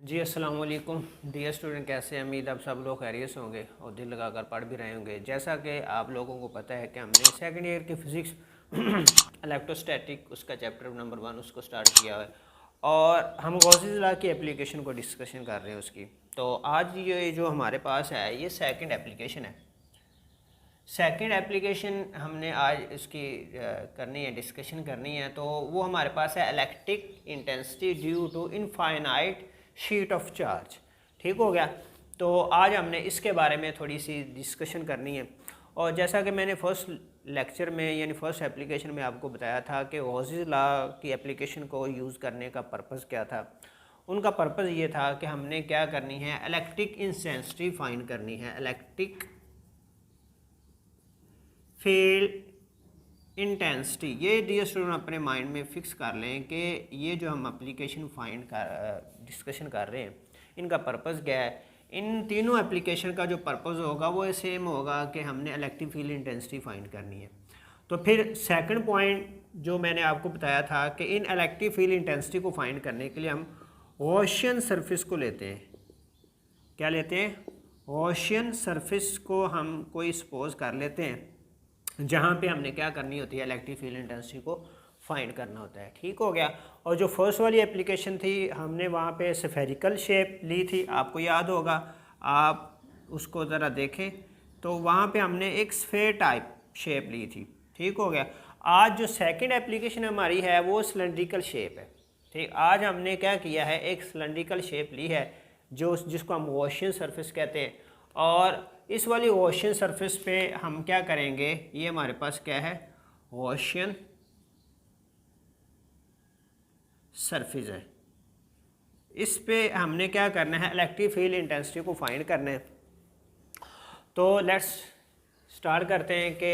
जी अस्सलाम वालेकुम dear student, कैसे हैं? उम्मीद आप सब लोग खैरियत से होंगे और दिल लगाकर पढ़ भी रहे होंगे। जैसा कि आप लोगों को पता है कि हमने सेकंड ईयर की फ़िज़िक्स इलेक्ट्रोस्टैटिक उसका चैप्टर नंबर 1 उसको स्टार्ट किया है और हम गॉसेस लॉ की एप्लीकेशन को डिस्कशन कर रहे हैं उसकी। तो आज ये जो हमारे पास है ये सेकेंड एप्लीकेशन है। सेकंड एप्लीकेशन हमने आज इसकी करनी है, डिस्कशन करनी है। तो वो हमारे पास है electric intensity due to infinite sheet of charge. ठीक हो गया। तो आज हमने इसके बारे में थोड़ी सी डिस्कशन करनी है। और जैसा कि मैंने फर्स्ट लेक्चर में यानी फर्स्ट एप्लीकेशन में आपको बताया था कि गॉसेस लॉ की एप्लीकेशन को यूज़ करने का पर्पज़ क्या था। उनका पर्पज़ ये था कि हमने क्या करनी है, इलेक्ट्रिक इंटेंसिटी फाइंड करनी है। इलेक्ट्रिक फील्ड इंटेंसिटी, ये डियर स्टूडेंट अपने माइंड में फिक्स कर लें कि ये जो हम एप्लीकेशन फाइंड कर डिस्कशन कर रहे हैं इनका पर्पज़ क्या है। इन तीनों एप्लीकेशन का जो पर्पज़ होगा वो सेम होगा कि हमने इलेक्ट्रिक फील्ड इंटेंसिटी फाइंड करनी है। तो फिर सेकंड पॉइंट जो मैंने आपको बताया था कि इन इलेक्ट्रिक फील्ड इंटेंसिटी को फाइंड करने के लिए हम ओशियन सरफेस को लेते हैं। क्या लेते हैं? ओशियन सरफेस को हम कोई सपोज कर लेते हैं जहाँ पे हमने क्या करनी होती है, इलेक्ट्रिक फील्ड इंटेंसिटी को फाइंड करना होता है। ठीक हो गया। और जो फर्स्ट वाली एप्लीकेशन थी हमने वहाँ पे स्फेरिकल शेप ली थी, आपको याद होगा, आप उसको ज़रा देखें तो वहाँ पे हमने एक स्फेयर टाइप शेप ली थी। ठीक हो गया। आज जो सेकंड एप्लीकेशन हमारी है वो सिलेंड्रिकल शेप है। ठीक, आज हमने क्या किया है, एक सिलेंड्रिकल शेप ली है जो जिसको हम ओशियन सरफेस कहते हैं। और इस वाली ओशियन सरफेस पे हम क्या करेंगे, ये हमारे पास क्या है, ओशियन सरफेस है। इस पे हमने क्या करना है, इलेक्ट्रिक फील्ड इंटेंसिटी को फाइंड करना है। तो लेट्स स्टार्ट करते हैं कि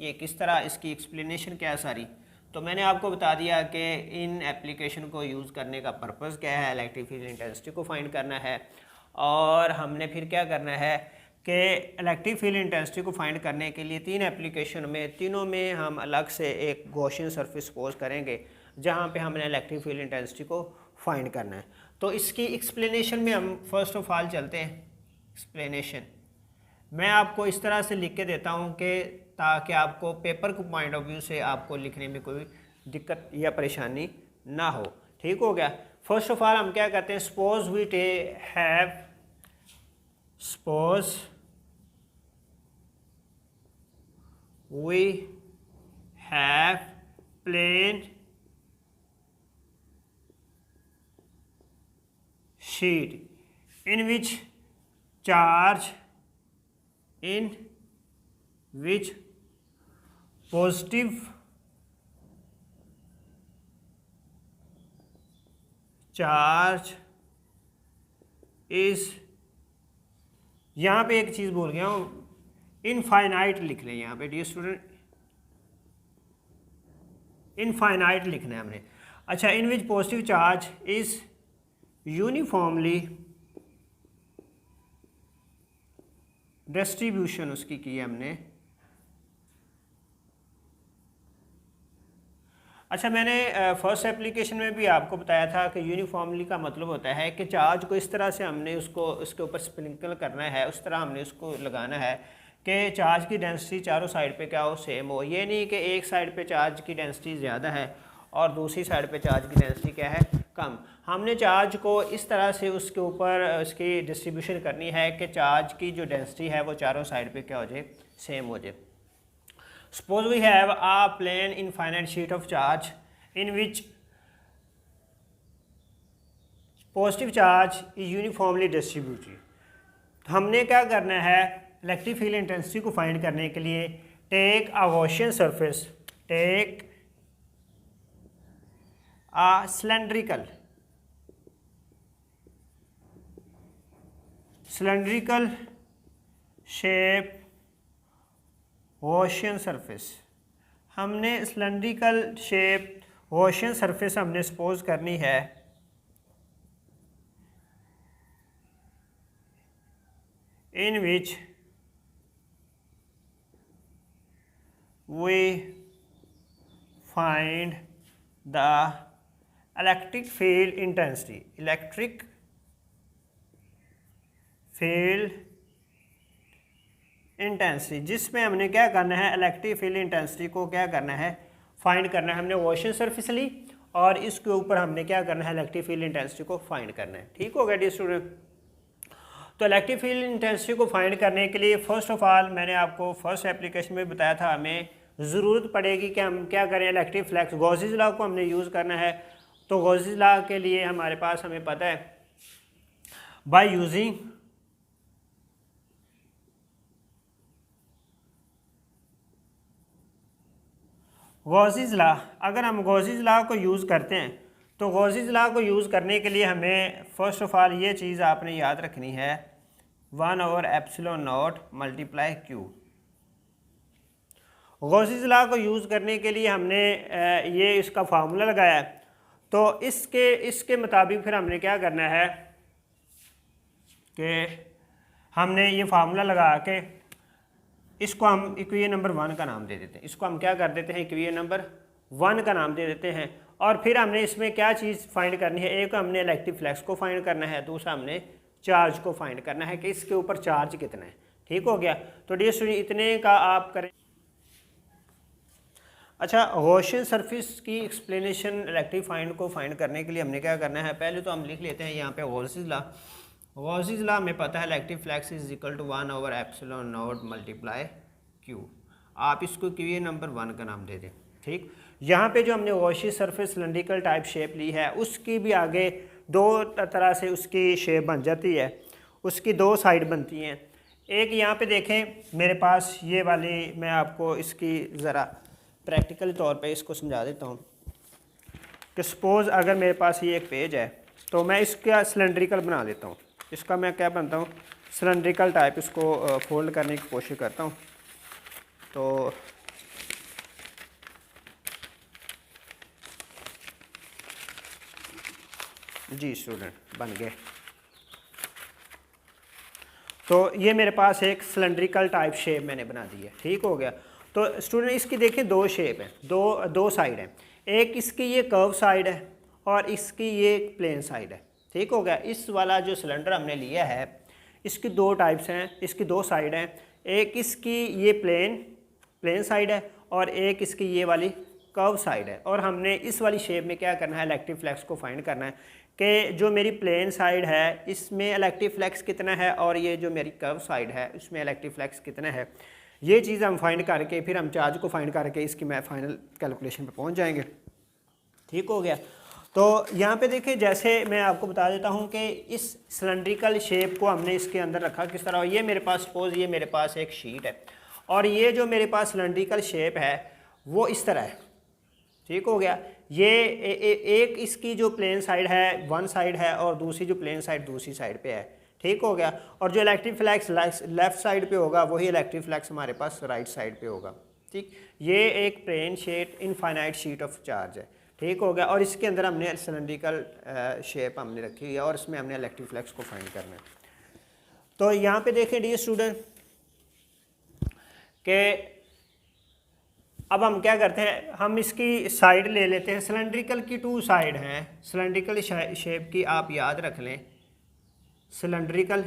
ये किस तरह, इसकी एक्सप्लेनेशन क्या है सारी। तो मैंने आपको बता दिया कि इन एप्लीकेशन को यूज़ करने का पर्पज़ क्या है, इलेक्ट्रिक फील्ड इंटेंसिटी को फाइंड करना है। और हमने फिर क्या करना है कि इलेक्ट्रिक फील्ड इंटेंसिटी को फाइंड करने के लिए तीन एप्लीकेशन में, तीनों में हम अलग से एक गॉसियन सरफेस सपोज करेंगे जहाँ पे हमने इलेक्ट्रिक फील्ड इंटेंसिटी को फाइंड करना है। तो इसकी एक्सप्लेनेशन में हम फर्स्ट ऑफ ऑल चलते हैं। एक्सप्लेनेशन मैं आपको इस तरह से लिख के देता हूँ कि ताकि आपको पेपर के पॉइंट ऑफ व्यू से आपको लिखने में कोई दिक्कत या परेशानी ना हो। ठीक हो गया। फर्स्ट ऑफ ऑल हम क्या करते हैं, suppose we have, suppose we have plane sheet in which charge, in which positive charge is, यहाँ पे एक चीज़ बोल गया हूँ, इनफाइनाइट लिख लें यहाँ पे डियर स्टूडेंट, इनफाइनाइट लिखना है हमने। अच्छा, in which positive charge is uniformly distribution उसकी की है हमने। अच्छा, मैंने फर्स्ट एप्लीकेशन में भी आपको बताया था कि यूनिफॉर्मली का मतलब होता है कि चार्ज को इस तरह से हमने उसको उसके ऊपर स्प्रिंकल करना है, उस तरह हमने उसको लगाना है कि चार्ज की डेंसिटी चारों साइड पे क्या हो, सेम हो। ये नहीं कि एक साइड पे चार्ज की डेंसिटी ज़्यादा है और दूसरी साइड पे चार्ज की डेंसिटी क्या है, कम। हमने चार्ज को इस तरह से उसके ऊपर उसकी डिस्ट्रीब्यूशन करनी है कि चार्ज की जो डेंसिटी है वो चारों साइड पे क्या हो जाए, सेम हो जाए। Suppose we have a plane infinite sheet of charge in which positive charge is uniformly distributed. हमने क्या करना है, इलेक्ट्रिक फील्ड इंटेंसिटी को फाइंड करने के लिए take a Gaussian surface, take a cylindrical shape Gaussian surface. हमने सिलेंड्रिकल शेप गॉसियन सरफेस हमने सपोज करनी है in which we find the electric field intensity. Electric field intensity, जिसमें हमने क्या करना है, इलेक्ट्रिक फील्ड इंटेंसिटी को क्या करना है, फाइंड करना है। हमने गॉसियन सरफेस ली और इसके ऊपर हमने क्या करना है, इलेक्ट्रिक फील्ड इंटेंसिटी को फाइंड करना है। ठीक हो गया डियर स्टूडेंट। तो इलेक्ट्रिक फील्ड इंटेंसिटी को फाइंड करने के लिए फर्स्ट ऑफ ऑल मैंने आपको फर्स्ट एप्लीकेशन में बताया था, हमें ज़रूरत पड़ेगी कि हम क्या करें, इलेक्ट्रिक फ्लक्स गॉसियस लॉ को हमने यूज़ करना है। तो गॉसियस लॉ के लिए हमारे पास हमें पता है बाय यूजिंग गॉसियस लॉ, अगर हम गॉसियस लॉ को यूज़ करते हैं तो गॉसियस लॉ को यूज़ करने के लिए हमें फर्स्ट ऑफ ऑल ये चीज़ आपने याद रखनी है 1/ε0 मल्टीप्लाई क्यू। गॉसियस लॉ को यूज़ करने के लिए हमने ये इसका फार्मूला लगाया है। तो इसके मुताबिक फिर हमने क्या करना है कि हमने ये फार्मूला लगा के इसको हम इक्वेशन नंबर 1 का नाम दे देते हैं। इसको हम क्या कर देते हैं, इक्वेशन नंबर 1 का नाम दे देते हैं। और फिर हमने इसमें क्या चीज़ फाइंड करनी है, एक हमने इलेक्ट्रिक फ्लक्स को फाइंड करना है, दूसरा हमने चार्ज को फाइंड करना है कि इसके ऊपर चार्ज कितना है। ठीक हो गया। तो डियर स्टूडेंट इतने का आप करें। अच्छा, गॉसियन सरफेस की एक्सप्लेनेशन इलेक्ट्रिक फाइंड को फाइंड करने के लिए हमने क्या करना है, पहले तो हम लिख लेते हैं यहाँ पे गॉसियस लॉ। गॉसियस लॉ में पता है electric flux is equal to 1/ε0 multiply q. आप इसको क्यू नंबर 1 का नाम दे दें। ठीक, यहाँ पे जो हमने Gaussian surface cylindrical type shape ली है उसकी भी आगे दो तरह से उसकी शेप बन जाती है, उसकी दो साइड बनती हैं। एक यहाँ पे देखें मेरे पास ये वाली, मैं आपको इसकी ज़रा प्रैक्टिकली तौर पे इसको समझा देता हूँ कि सपोज़ अगर मेरे पास ये एक पेज है तो मैं इसका सिलेंड्रिकल बना लेता हूँ। इसका मैं क्या बनता हूँ, सिलेंड्रिकल टाइप इसको फोल्ड करने की कोशिश करता हूँ। तो जी स्टूडेंट बन गए। तो ये मेरे पास एक सिलेंड्रिकल टाइप शेप मैंने बना दी है। ठीक हो गया। तो स्टूडेंट इसकी देखें दो शेप हैं, दो साइड हैं। एक इसकी ये कर्व साइड है और इसकी ये प्लेन साइड है। ठीक हो गया। इस वाला जो सिलेंडर हमने लिया है इसकी दो टाइप्स हैं, इसकी दो साइड हैं। एक इसकी ये प्लेन साइड है और एक इसकी ये वाली कर्व साइड है। और हमने इस वाली शेप में क्या करना है, इलेक्ट्रिक फ्लक्स को फाइंड करना है कि जो मेरी प्लेन साइड है इसमें इलेक्ट्रिक फ्लक्स कितना है और ये जो मेरी कर्व साइड है उसमें इलेक्ट्रिक फ्लक्स कितना है। ये चीज़ हम फाइंड करके फिर हम चार्ज को फाइंड करके इसकी मैं फाइनल कैलकुलेशन पे पहुंच जाएंगे। ठीक हो गया। तो यहाँ पे देखिए, जैसे मैं आपको बता देता हूँ कि इस सिलेंड्रिकल शेप को हमने इसके अंदर रखा किस तरह। ये मेरे पास सपोज ये मेरे पास एक शीट है और ये जो मेरे पास सिलेंड्रिकल शेप है वो इस तरह है। ठीक हो गया। ये एक इसकी जो प्लेन साइड है वन साइड है और दूसरी जो प्लेन साइड दूसरी साइड पे है। ठीक हो गया। और जो इलेक्ट्रिक फ्लक्स लेफ्ट साइड पे होगा वही इलेक्ट्रिक फ्लक्स हमारे पास राइट साइड पे होगा। ठीक, ये एक plane sheet infinite sheet of charge है। ठीक हो गया। और इसके अंदर हमने सिलेंड्रिकल शेप हमने रखी हुई है और इसमें हमने इलेक्ट्रिक फ्लक्स को फाइंड करना है। तो यहाँ पे देखें डियर स्टूडेंट कि अब हम क्या करते हैं, हम इसकी साइड ले लेते हैं। सिलेंड्रिकल की टू साइड हैं, सिलेंड्रिकल शेप की आप याद रख लें, सिलेंड्रिकल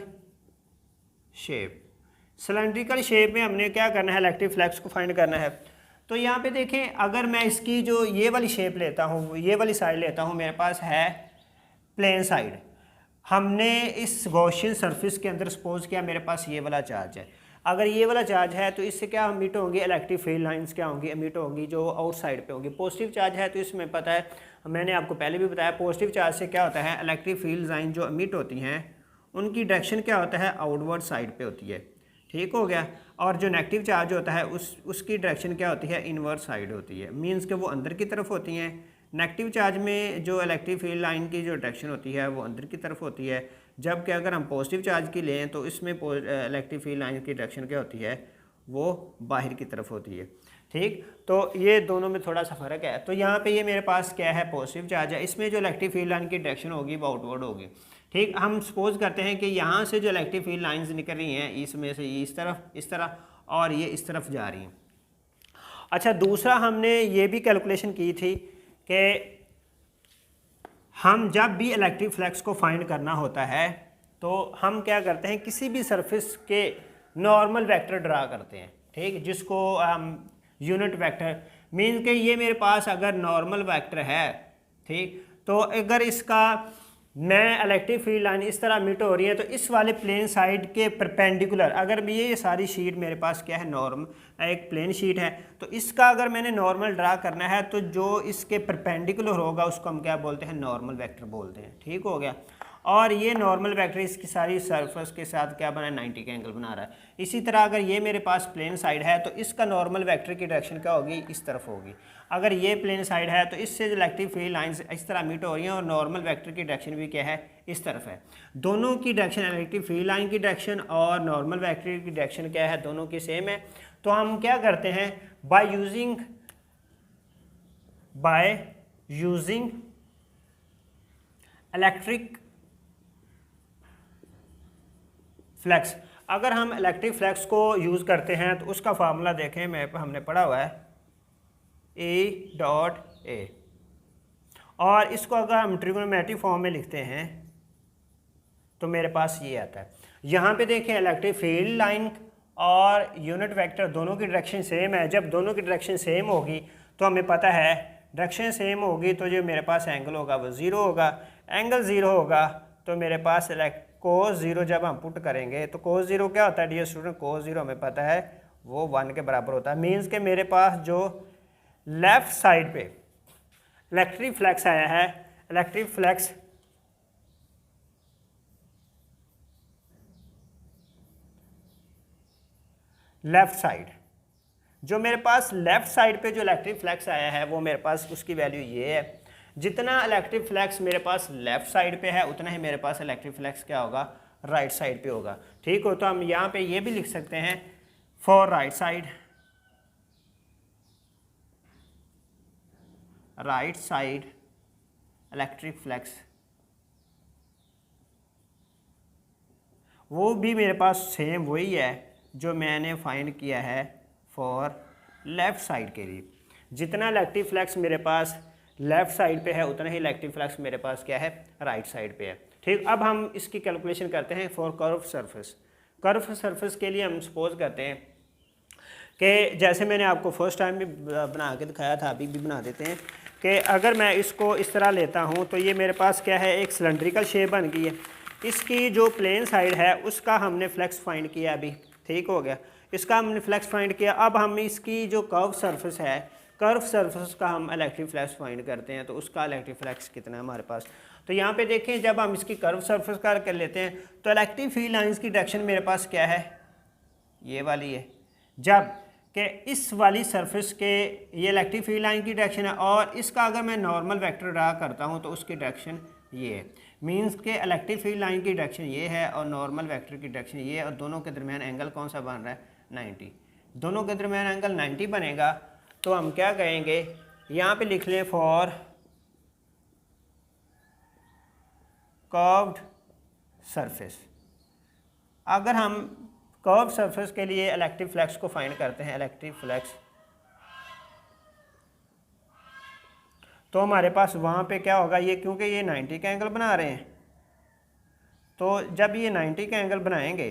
शेप में हमने क्या करना है, इलेक्ट्रिक फ्लक्स को फाइंड करना है। तो यहाँ पे देखें, अगर मैं इसकी जो ये वाली शेप लेता हूँ, ये वाली साइड लेता हूँ, मेरे पास है प्लेन साइड। हमने इस गॉसियन सरफेस के अंदर सपोज किया मेरे पास ये वाला चार्ज है। अगर ये वाला चार्ज है तो इससे क्या एमिट होंगी, इलेक्ट्रिक फील्ड लाइंस क्या होंगी, एमिट होंगी जो आउटसाइड पे होंगी। पॉजिटिव चार्ज है तो इसमें पता है, मैंने आपको पहले भी बताया, पॉजिटिव चार्ज से क्या होता है, इलेक्ट्रिक फील्ड लाइन जो एमिट होती हैं उनकी डायरेक्शन क्या होता है, आउटवर्ड साइड पे होती है। ठीक हो गया। और जो नेगेटिव चार्ज होता है उसकी डायरेक्शन क्या होती है, इनवर्ड साइड होती है, मीन्स कि वो अंदर की तरफ होती हैं। नेगेटिव चार्ज में जो इलेक्ट्रिक फील्ड लाइन की जो डायरेक्शन होती है वो अंदर की तरफ होती है, जबकि अगर हम पॉजिटिव चार्ज की लें तो इसमें इलेक्ट्रिक फील्ड लाइन की डायरेक्शन क्या होती है, वो बाहर की तरफ होती है। ठीक, तो ये दोनों में थोड़ा सा फ़र्क है। तो यहाँ पे ये मेरे पास क्या है, पॉजिटिव चार्ज है, इसमें जो इलेक्ट्रिक फील्ड लाइन की डायरेक्शन होगी वो आउटवर्ड होगी। ठीक, हम सपोज करते हैं कि यहाँ से जो इलेक्ट्रिक फील्ड लाइंस निकल रही हैं इसमें से ये इस तरह और ये इस तरफ जा रही हैं। अच्छा, दूसरा हमने ये भी कैलकुलेशन की थी कि हम जब भी इलेक्ट्रिक फ्लक्स को फाइंड करना होता है तो हम क्या करते हैं, किसी भी सरफेस के नॉर्मल वेक्टर ड्रा करते हैं, ठीक, जिसको हम यूनिट वेक्टर मीन्स कि ये मेरे पास अगर नॉर्मल वेक्टर है, ठीक, तो अगर इसका मैं इलेक्ट्रिक फील्ड लाइन इस तरह मिट हो रही है तो इस वाले प्लेन साइड के परपेंडिकुलर, अगर ये सारी शीट मेरे पास क्या है, नॉर्मल एक प्लेन शीट है, तो इसका अगर मैंने नॉर्मल ड्रा करना है तो जो इसके परपेंडिकुलर होगा उसको हम क्या बोलते हैं, नॉर्मल वेक्टर बोलते हैं, ठीक हो गया। और ये नॉर्मल वेक्टर इसकी सारी सरफेस के साथ क्या बना है, 90 का एंगल बना रहा है। इसी तरह अगर ये मेरे पास प्लेन साइड है तो इसका नॉर्मल वेक्टर की डायरेक्शन क्या होगी, इस तरफ होगी। अगर ये प्लेन साइड है तो इससे जो इलेक्ट्रिक फील्ड लाइंस इस तरह मीट हो रही हैं और नॉर्मल वेक्टर की डायरेक्शन भी क्या है, इस तरफ है। दोनों की डायरेक्शन, इलेक्ट्रिक फील्ड लाइन की डायरेक्शन और नॉर्मल वेक्टर की डायरेक्शन क्या है, दोनों की सेम है। तो हम क्या करते हैं, बाय यूजिंग इलेक्ट्रिक फ्लक्स, अगर हम इलेक्ट्रिक फ्लक्स को यूज़ करते हैं तो उसका फार्मूला देखें, हमने पढ़ा हुआ है E.A, और इसको अगर हम ट्रिग्नोमेट्रिक फॉर्म में लिखते हैं तो मेरे पास ये आता है। यहाँ पे देखें इलेक्ट्रिक फील्ड लाइन और यूनिट वेक्टर दोनों की डायरेक्शन सेम है। जब दोनों की डायरेक्शन सेम होगी तो हमें पता है डायरेक्शन सेम होगी तो जो मेरे पास एंगल होगा वो ज़ीरो होगा। एंगल ज़ीरो होगा तो मेरे पास कोस ज़ीरो जब हम पुट करेंगे तो कोस ज़ीरो क्या होता है डियर स्टूडेंट, कोस ज़ीरो हमें पता है वो 1 के बराबर होता है। मीन्स के मेरे पास जो लेफ़्ट साइड पे इलेक्ट्रिक फ्लक्स आया है, इलेक्ट्रिक फ्लक्स लेफ़्ट साइड, जो मेरे पास लेफ़्ट साइड पे जो इलेक्ट्रिक फ्लक्स आया है वो मेरे पास उसकी वैल्यू ये है। जितना इलेक्ट्रिक फ्लक्स मेरे पास लेफ़्ट साइड पे है उतना ही मेरे पास इलेक्ट्रिक फ्लक्स क्या होगा, राइट साइड पे होगा। ठीक हो, तो हम यहाँ पे ये भी लिख सकते हैं for right side electric flux, वो भी मेरे पास सेम वही है जो मैंने फाइंड किया है फॉर लेफ़्ट साइड के लिए। जितना इलेक्ट्रिक फ्लक्स मेरे पास लेफ़्ट साइड पे है उतना ही इलेक्ट्रिक फ्लक्स मेरे पास क्या है, राइट साइड पे है। ठीक, अब हम इसकी कैलकुलेशन करते हैं for curve surface. Curve surface के लिए हम सपोज करते हैं कि जैसे मैंने आपको फर्स्ट टाइम भी बना के दिखाया था, अभी भी बना देते हैं कि अगर मैं इसको इस तरह लेता हूँ तो ये मेरे पास क्या है, एक सिलेंड्रिकल शेप बन गई है। इसकी जो प्लेन साइड है उसका हमने फ्लक्स फाइंड किया अभी, ठीक हो गया, इसका हमने फ्लक्स फाइंड किया। अब हम इसकी जो कर्व सरफेस है, कर्व सरफेस का हम इलेक्ट्रिक फ्लक्स फाइंड करते हैं तो उसका इलेक्ट्रिक फ्लक्स कितना है हमारे पास। तो यहाँ पे देखें जब हम इसकी कर्व सरफेस का कर लेते हैं तो इलेक्ट्रिक फील्ड लाइंस की डायरेक्शन मेरे पास क्या है, ये वाली है। जब कि इस वाली सरफेस के ये इलेक्ट्रिक फील्ड लाइन की डायरेक्शन है और इसका अगर मैं नॉर्मल वेक्टर ड्रा करता हूँ तो उसकी डायरेक्शन ये है। मीन्स के इलेक्ट्रिक फील्ड लाइन की डायरेक्शन ये है और नॉर्मल वेक्टर की डायरेक्शन ये है और दोनों के दरमियान एंगल कौन सा बन रहा है, 90। दोनों के दरमियान एंगल 90 बनेगा तो हम क्या कहेंगे, यहाँ पे लिख लें फॉर कर्व्ड सरफेस। अगर हम कर्व सरफेस के लिए इलेक्ट्रिक फ्लक्स को फाइंड करते हैं, इलेक्ट्रिक फ्लक्स, तो हमारे पास वहाँ पे क्या होगा, ये क्योंकि ये 90 का एंगल बना रहे हैं तो जब ये 90 का एंगल बनाएंगे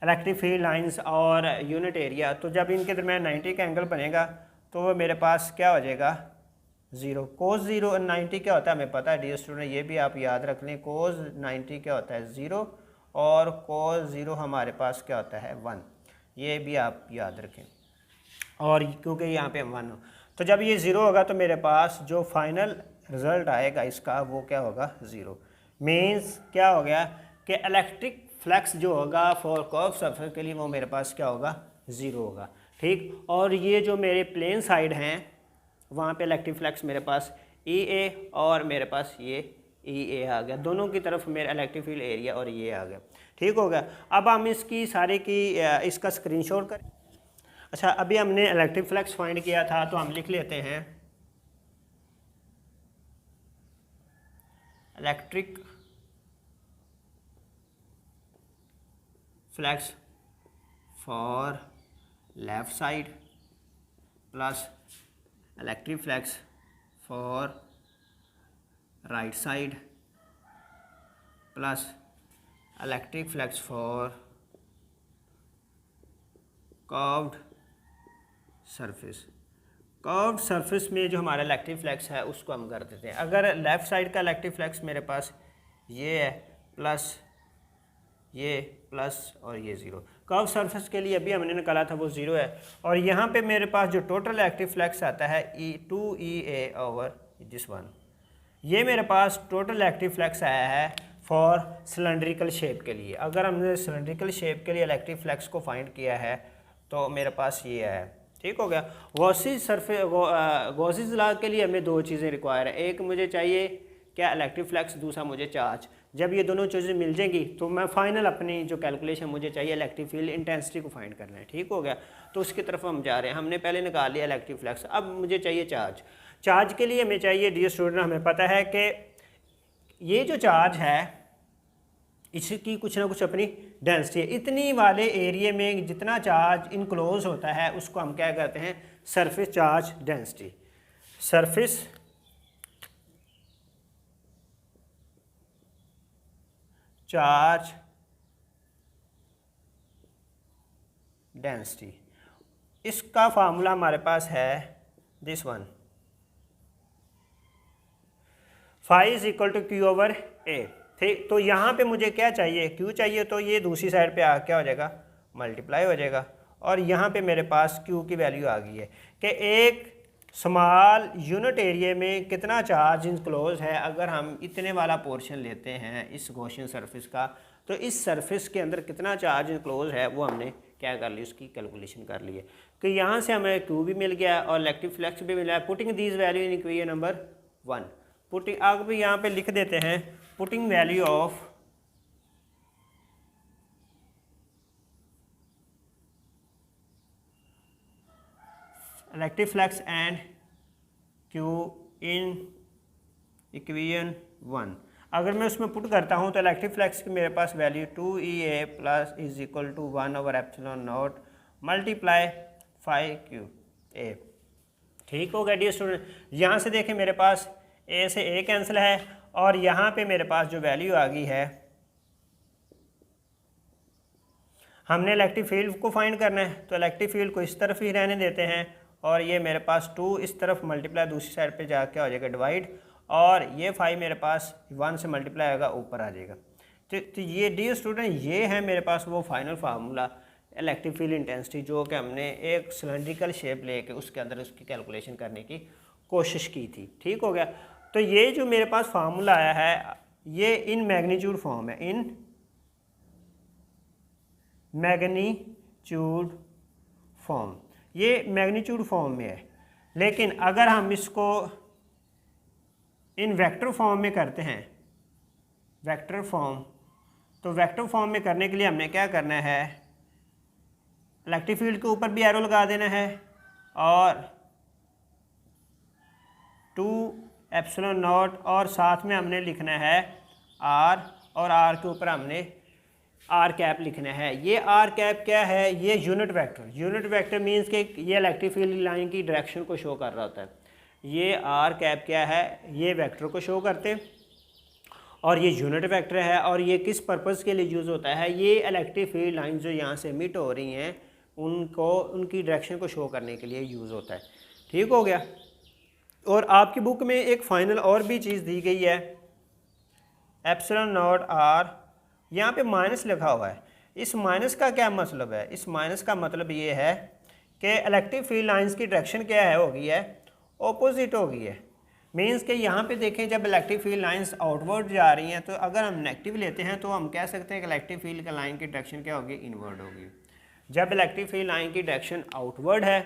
इलेक्ट्रिक फील्ड लाइंस और यूनिट एरिया, तो जब इनके दरमियान 90 का एंगल बनेगा तो वो मेरे पास क्या हो जाएगा, ज़ीरो। कोस ज़ीरो 90 क्या होता है हमें पता है डियर स्टूडेंट, ये भी आप याद रख लें। कोस 90 क्या होता है, ज़ीरो, और कोस ज़ीरो हमारे पास क्या होता है, 1। ये भी आप याद रखें। और क्योंकि यहाँ पे 1 हो तो जब ये ज़ीरो होगा तो मेरे पास जो फाइनल रिज़ल्ट आएगा इसका वो क्या होगा, ज़ीरो। मीन्स क्या हो गया कि इलेक्ट्रिक फ्लक्स जो होगा फॉर कर्व सरफेस के लिए वो मेरे पास क्या होगा, ज़ीरो होगा। ठीक, और ये जो मेरे प्लेन साइड हैं वहाँ पे इलेक्ट्रिक फ्लक्स मेरे पास EA और मेरे पास ये EA आ गया, दोनों की तरफ मेरा इलेक्ट्रिक फील्ड एरिया और ये आ गया। ठीक हो गया। अब हम इसकी सारे की इसका स्क्रीनशॉट करें। अच्छा, अभी हमने इलेक्ट्रिक फ्लक्स फाइंड किया था तो हम लिख लेते हैं electric flux for left side plus electric flux for right side plus electric flux for curved surface. Curved surface में जो हमारा इलेक्ट्रिक फ्लक्स है उसको हम कर देते हैं। अगर लेफ़्ट साइड का इलेक्ट्रिक फ्लक्स मेरे पास ये है प्लस ये प्लस और ये ज़ीरो, कर्व सरफेस के लिए अभी हमने निकाला था वो ज़ीरो है। और यहाँ पे मेरे पास जो टोटल इलेक्ट्रिक फ्लक्स आता है E2EA ओवर दिस वन, ये मेरे पास टोटल इलेक्ट्रिक फ्लक्स आया है फॉर सिलेंड्रिकल शेप के लिए। अगर हमने सिलेंड्रिकल शेप के लिए इलेक्ट्रिक फ्लक्स को फाइंड किया है तो मेरे पास ये है। ठीक हो गया। गॉसेस लॉ के लिए हमें दो चीज़ें रिक्वायर है, एक मुझे चाहिए क्या इलेक्ट्रिक फ्लक्स, दूसरा मुझे चार्ज। जब ये दोनों चीज़ें मिल जाएंगी तो मैं फाइनल अपनी जो कैलकुलेशन मुझे चाहिए इलेक्ट्रिक फील्ड इंटेंसिटी को फाइंड करना है। ठीक हो गया। तो उसकी तरफ हम जा रहे हैं। हमने पहले निकाल लिया इलेक्ट्रिक फ्लक्स, अब मुझे चाहिए चार्ज। चार्ज के लिए हमें चाहिए, डियर स्टूडेंट, हमें पता है कि ये जो चार्ज है इसकी कुछ ना कुछ अपनी डेंसिटी है। इतनी वाले एरिया में जितना चार्ज इनक्लोज होता है उसको हम क्या कहते हैं, surface charge density. Surface charge density, इसका फार्मूला हमारे पास है this one, phi is equal to q over A. ठीक, तो यहाँ पे मुझे क्या चाहिए, क्यू चाहिए, तो ये दूसरी साइड पे क्या हो जाएगा, मल्टीप्लाई हो जाएगा। और यहाँ पे मेरे पास क्यू की वैल्यू आ गई है कि एक स्मॉल यूनिट एरिया में कितना चार्ज इनक्लोज है। अगर हम इतने वाला पोर्शन लेते हैं इस गॉसियन सरफेस का, तो इस सरफेस के अंदर कितना चार्ज इनक्लोज है वो हमने क्या कर ली, उसकी कैलकुलेशन कर ली है। कि यहाँ से हमें क्यू भी मिल गया और इलेक्ट्रिक फ्लक्स भी मिला है। Putting these value in equation number 1, putting, आगे भी यहाँ पे लिख देते हैं, putting value of electric flux and Q in equation 1। अगर मैं उसमें पुट करता हूँ तो इलेक्ट्रिक फ्लक्स की मेरे पास value 2EA plus is equal to 1 over epsilon nought multiply 5QA। ठीक हो गया डियर स्टूडेंट। यहाँ से देखें मेरे पास ए से ए कैंसिल है और यहाँ पे मेरे पास जो वैल्यू आ गई है, हमने इलेक्ट्रिक फील्ड को फाइंड करना है तो इलेक्ट्रिक फील्ड को इस तरफ ही रहने देते हैं और ये मेरे पास 2 इस तरफ मल्टीप्लाई दूसरी साइड पे जाके हो जाएगा डिवाइड, और ये 5 मेरे पास 1 से मल्टीप्लाई होगा ऊपर आ जाएगा। तो ये डियर स्टूडेंट ये है मेरे पास वो final formula electric field intensity जो कि हमने एक सिलेंड्रिकल शेप लेके उसके अंदर उसकी कैलकुलेशन करने की कोशिश की थी। ठीक हो गया। तो ये जो मेरे पास फार्मूला आया है ये इन मैग्नीट्यूड फॉर्म है, इन मैग्नीट्यूड फॉर्म, ये मैग्नीट्यूड फॉर्म में है। लेकिन अगर हम इसको इन वेक्टर फॉर्म में करते हैं, वेक्टर फॉर्म, तो वेक्टर फॉर्म में करने के लिए हमने क्या करना है, इलेक्ट्रिक फील्ड के ऊपर भी एरो लगा देना है और 2 एप्सिलॉन नॉट और साथ में हमने लिखना है आर, और आर के ऊपर हमने आर कैप लिखना है। ये आर कैप क्या है, ये unit vector, unit vector means कि ये इलेक्ट्रिक फील्ड लाइन की डायरेक्शन को शो कर रहा होता है। ये आर कैप क्या है, ये वेक्टर को शो करते और ये यूनिट वेक्टर है। और ये किस पर्पज़ के लिए यूज़ होता है, ये इलेक्ट्रिक फील्ड लाइन जो यहाँ से मिट हो रही हैं उनको उनकी डायरेक्शन को शो करने के लिए यूज़ होता है। ठीक हो गया। और आपकी बुक में एक फ़ाइनल और भी चीज़ दी गई है, एप्सिलॉन नॉट आर, यहाँ पे माइनस लिखा हुआ है। इस माइनस का क्या मतलब है, इस माइनस का मतलब ये है कि इलेक्ट्रिक फील्ड लाइंस की डायरेक्शन क्या है, हो गई है ऑपोजिट हो गई है। मींस कि यहाँ पे देखें जब इलेक्ट्रिक फील्ड लाइंस आउटवर्ड जा रही हैं तो अगर हम नेगेटिव लेते हैं तो हम कह सकते हैं कि इलेक्ट्रिक फील्ड का लाइन की डायरेक्शन क्या होगी, इनवर्ड होगी। जब इलेक्ट्रिक फील्ड लाइन की डायरेक्शन आउटवर्ड है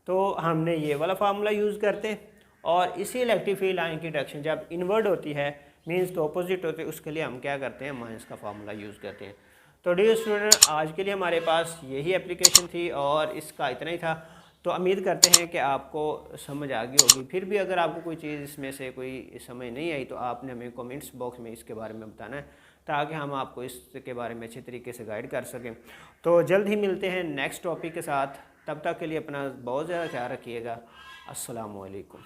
तो हमने ये वाला फार्मूला यूज़ करते हैं, और इसी इलेक्ट्रिक फील्ड लाइन की डायरेक्शन जब इनवर्ड होती है मींस तो ऑपोजिट होते हैं, उसके लिए हम क्या करते हैं, माइनस का फार्मूला यूज़ करते हैं। तो डियर स्टूडेंट आज के लिए हमारे पास यही एप्लीकेशन थी और इसका इतना ही था। तो उम्मीद करते हैं कि आपको समझ आ गई होगी। फिर भी अगर आपको कोई चीज़ इसमें से कोई समझ नहीं आई तो आपने हमें कमेंट्स बॉक्स में इसके बारे में बताना है ताकि हम आपको इसके बारे में अच्छे तरीके से गाइड कर सकें। तो जल्द ही मिलते हैं नेक्स्ट टॉपिक के साथ, तब तक के लिए अपना बहुत ज़्यादा ख्याल रखिएगा। अस्सलामु अलैकुम।